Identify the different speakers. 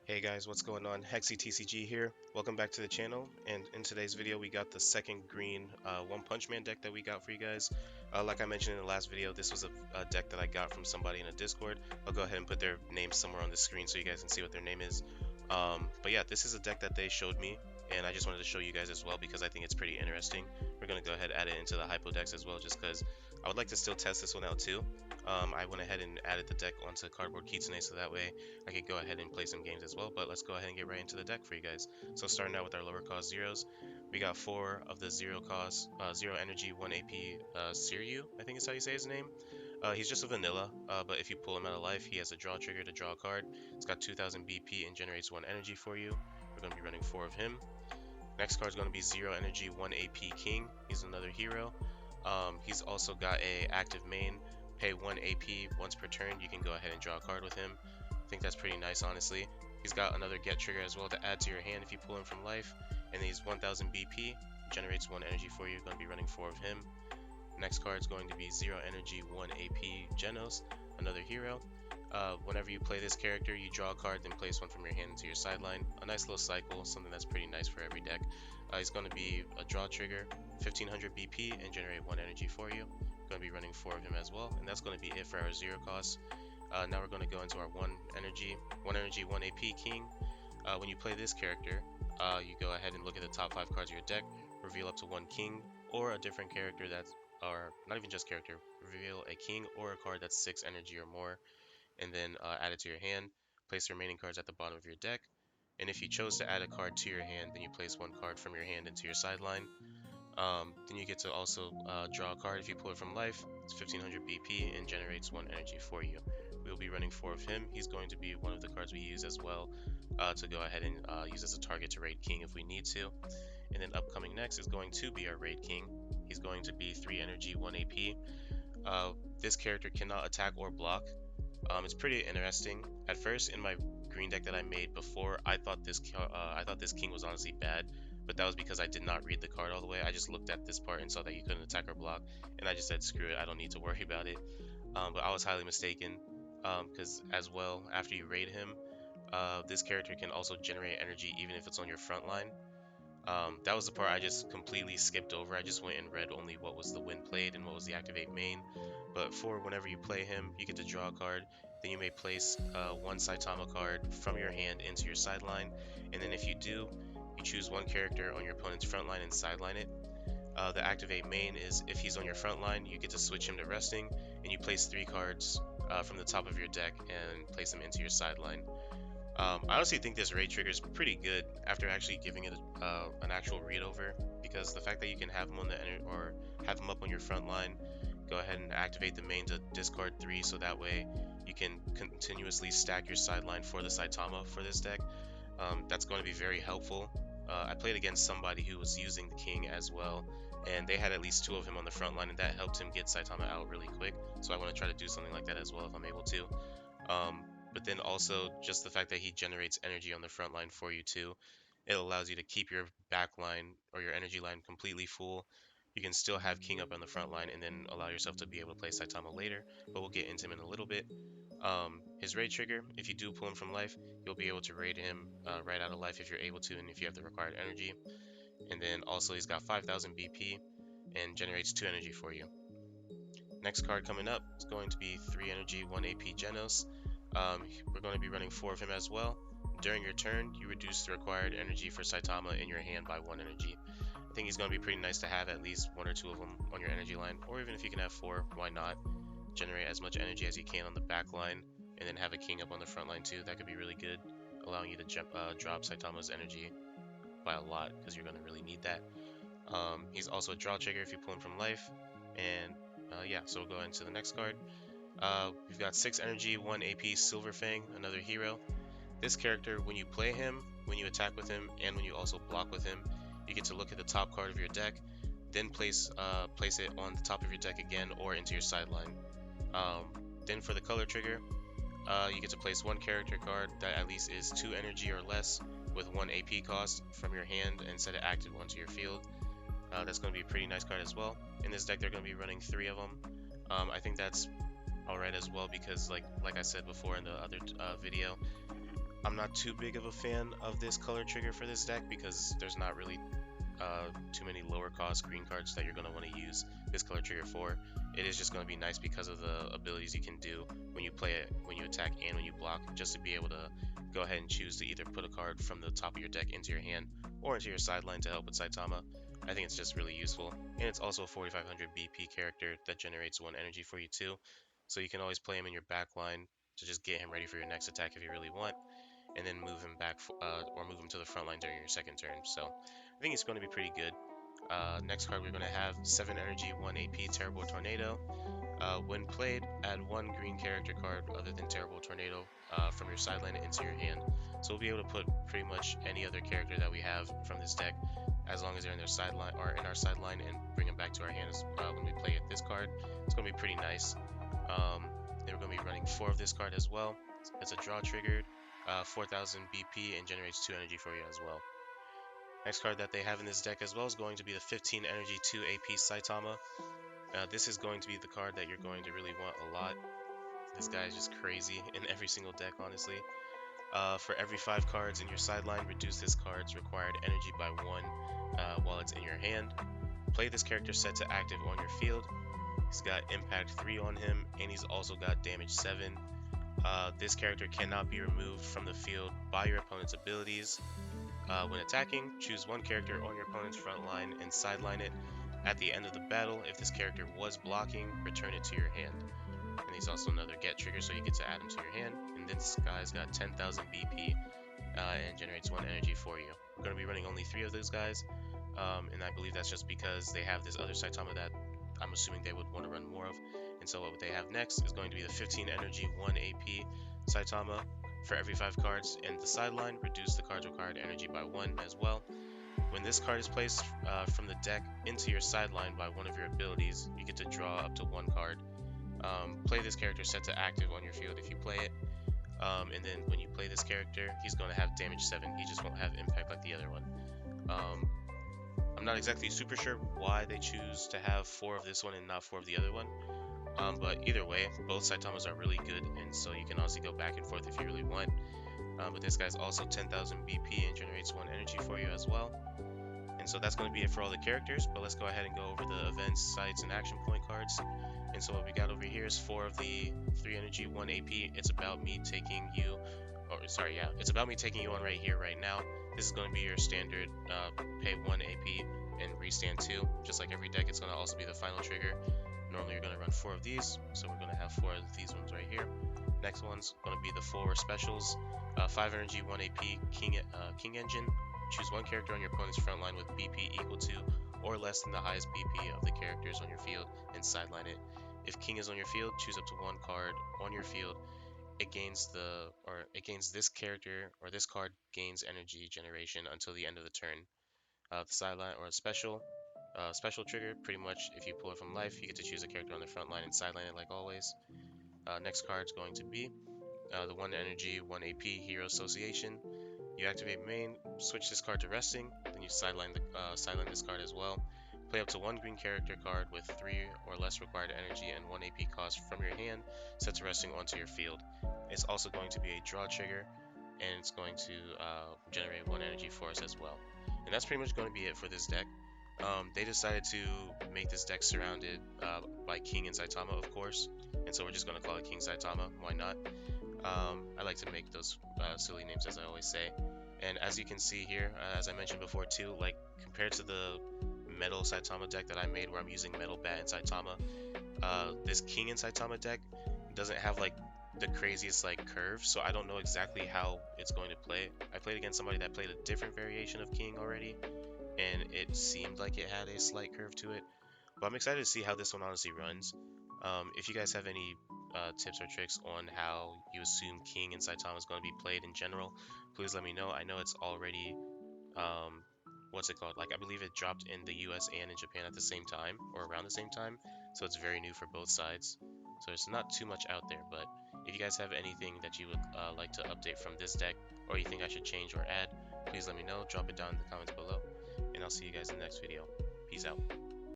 Speaker 1: Hey guys, what's going on? HexyTCG here. Welcome back to the channel. And in today's video, we got the second green One Punch Man deck that we got for you guys. Like I mentioned in the last video, this was a deck that I got from somebody in a Discord. I'll go ahead and put their name somewhere on the screen so you guys can see what their name is. But yeah, this is a deck that they showed me, and I just wanted to show you guys as well because I think it's pretty interesting. We're going to go ahead and add it into the HypoDecks as well, just because I would like to still test this one out too. I went ahead and added the deck onto Cardboard Kitsune so that way I could go ahead and play some games as well. But let's go ahead and get right into the deck for you guys. So starting out with our lower cost zeros, we got 4 of the zero cost, 0 energy, 1 AP Siryu, I think is how you say his name. He's just a vanilla, but if you pull him out of life, he has a draw trigger to draw a card. It's got 2000 BP and generates 1 energy for you. We're going to be running 4 of him. Next card is going to be 0 energy, 1 AP King. He's another hero. He's also got a active main. Pay 1 AP once per turn. You can go ahead and draw a card with him. I think that's pretty nice, honestly. He's got another get trigger as well to add to your hand if you pull him from life. And he's 1000 BP. Generates 1 energy for you. Going to be running 4 of him. Next card is going to be 0 energy, 1 AP Genos, another hero. Whenever you play this character, you draw a card, then place one from your hand into your sideline. A nice little cycle, something that's pretty nice for every deck. He's going to be a draw trigger, 1500 BP, and generate 1 energy for you. Going to be running 4 of him as well, and that's going to be it for our 0 cost. Now we're going to go into our 1 energy, 1 AP King. When you play this character, you go ahead and look at the top 5 cards of your deck, reveal up to 1 king, or a different character that's, or not even just character, reveal a king or a card that's 6 energy or more, and then add it to your hand. Place the remaining cards at the bottom of your deck. And if you chose to add a card to your hand, then you place 1 card from your hand into your sideline. Then you get to also draw a card if you pull it from life. It's 1500 BP and generates 1 energy for you. We'll be running 4 of him. He's going to be one of the cards we use as well to go ahead and use as a target to raid king if we need to. And then upcoming next is going to be our raid king. He's going to be 3 energy, 1 AP. This character cannot attack or block. It's pretty interesting. At first, in my green deck that I made before, I thought this king was honestly bad, but that was because I did not read the card all the way. I just looked at this part and saw that you couldn't attack or block, and I just said screw it, I don't need to worry about it. But I was highly mistaken, because as well, after you raid him, this character can also generate energy even if it's on your front line. That was the part I just completely skipped over. I just went and read only what was the win played and what was the activate main. But for whenever you play him, you get to draw a card. Then you may place 1 Saitama card from your hand into your sideline. And then if you do, you choose 1 character on your opponent's front line and sideline it. The activate main is if he's on your front line, you get to switch him to resting, and you place 3 cards from the top of your deck and place them into your sideline. I honestly think this raid trigger is pretty good after actually giving it an actual read over, because the fact that you can have him on the or have him up on your front line, go ahead and activate the main to discard 3, so that way you can continuously stack your sideline for the Saitama for this deck. That's going to be very helpful. I played against somebody who was using the king as well, and they had at least 2 of him on the front line, and that helped him get Saitama out really quick. So I want to try to do something like that as well if I'm able to. But then also just the fact that he generates energy on the front line for you too. It allows you to keep your back line or your energy line completely full. You can still have King up on the front line and then allow yourself to be able to play Saitama later, but we'll get into him in a little bit. His raid trigger, if you do pull him from life, you'll be able to raid him right out of life if you're able to and if you have the required energy. And then also he's got 5000 BP and generates 2 energy for you. Next card coming up is going to be 3 energy, 1 AP Genos. We're going to be running 4 of him as well. During your turn, you reduce the required energy for Saitama in your hand by 1 energy. I think he's going to be pretty nice to have at least 1 or 2 of them on your energy line, or even if you can have 4, why not? Generate as much energy as you can on the back line, and then have a king up on the front line too. That could be really good, allowing you to drop Saitama's energy by a lot, because you're going to really need that. He's also a draw trigger if you pull him from life, and yeah, so we'll go into the next card. We've got 6 energy, 1 AP Silverfang, another hero. This character, when you play him, when you attack with him, and when you also block with him, you get to look at the top card of your deck, then place it on the top of your deck again or into your sideline. Then for the color trigger, you get to place 1 character card that at least is 2 energy or less with 1 AP cost from your hand and set it active onto your field. That's going to be a pretty nice card as well. In this deck, they're going to be running 3 of them. I think that's alright as well, because like I said before in the other video, I'm not too big of a fan of this color trigger for this deck because there's not really too many lower cost green cards that you're going to want to use this color trigger for. It is just going to be nice because of the abilities you can do when you play it, when you attack and when you block, just to be able to go ahead and choose to either put a card from the top of your deck into your hand or into your sideline to help with Saitama. I think it's just really useful, and it's also a 4500 BP character that generates 1 energy for you too, so you can always play him in your back line to just get him ready for your next attack if you really want, and then move him back or move him to the front line during your second turn. So I think it's going to be pretty good. Next card we're going to have 7 energy, 1 AP, Terrible Tornado. When played, add 1 green character card other than Terrible Tornado from your sideline into your hand. So we'll be able to put pretty much any other character that we have from this deck, as long as they're in their sideline or in our sideline, and bring them back to our hands when we play this card. It's going to be pretty nice. Then we're going to be running 4 of this card as well. It's a draw triggered, 4000 BP, and generates 2 energy for you as well. Next card that they have in this deck as well is going to be the 15 energy 2 AP Saitama. This is going to be the card that you're going to really want a lot. This guy is just crazy in every single deck, honestly. For every 5 cards in your sideline, reduce this card's required energy by 1 while it's in your hand. Play this character set to active on your field. He's got impact 3 on him, and he's also got damage 7. This character cannot be removed from the field by your opponent's abilities. When attacking, choose 1 character on your opponent's front line and sideline it. At the end of the battle, if this character was blocking, return it to your hand. And he's also another get trigger, so you get to add him to your hand. And this guy's got 10,000 BP and generates 1 energy for you. We're going to be running only 3 of those guys, and I believe that's just because they have this other Saitama that I'm assuming they would want to run more of. And so what they have next is going to be the 15 energy 1 AP Saitama. For every 5 cards in the sideline, reduce the card's required energy by 1 as well. When this card is placed from the deck into your sideline by one of your abilities, you get to draw up to 1 card. Play this character set to active on your field if you play it. And then when you play this character, he's going to have damage 7. He just won't have impact like the other one. I'm not exactly super sure why they choose to have 4 of this one and not 4 of the other one. But either way, both Saitamas are really good, and so you can honestly go back and forth if you really want. But this guy's also 10,000 BP and generates 1 energy for you as well. And so that's going to be it for all the characters, but let's go ahead and go over the events, sites, and action point cards. And so what we got over here is 4 of the 3 energy, 1 AP. It's about me taking you, it's about me taking you on right here, right now. This is going to be your standard pay 1 AP and restand 2. Just like every deck, it's going to also be the final trigger. Normally you're going to run 4 of these, so we're going to have 4 of these ones right here. Next one's going to be the 4 specials, 5 energy, 1 AP, King Engine. Choose 1 character on your opponent's front line with BP equal to or less than the highest BP of the characters on your field and sideline it. If King is on your field, choose up to 1 card on your field. It gains this character, or this card gains energy generation until the end of the turn. The sideline or a special trigger, pretty much if you pull it from life, you get to choose a character on the front line and sideline it like always. Next card is going to be the 1 energy, 1 AP Hero Association. You activate main, switch this card to resting, then you sideline this card as well. Play up to 1 green character card with 3 or less required energy and 1 AP cost from your hand, set to resting onto your field. It's also going to be a draw trigger, and it's going to generate 1 energy for us as well. And that's pretty much going to be it for this deck. They decided to make this deck surrounded by King and Saitama, of course, and so we're just going to call it King Saitama. Why not? I like to make those silly names, as I always say. And as you can see here, as I mentioned before too, like compared to the Metal Saitama deck that I made where I'm using Metal Bat and Saitama, this King and Saitama deck doesn't have like the craziest like curve, so I don't know exactly how it's going to play. I played against somebody that played a different variation of King already, and it seemed like it had a slight curve to it. But I'm excited to see how this one honestly runs. If you guys have any tips or tricks on how you assume King and Saitama is going to be played in general, please let me know. I know it's already, what's it called? Like, I believe it dropped in the US and in Japan at the same time, or around the same time, so it's very new for both sides. So it's not too much out there, but if you guys have anything that you would like to update from this deck, or you think I should change or add, please let me know. Drop it down in the comments below, and I'll see you guys in the next video. Peace out.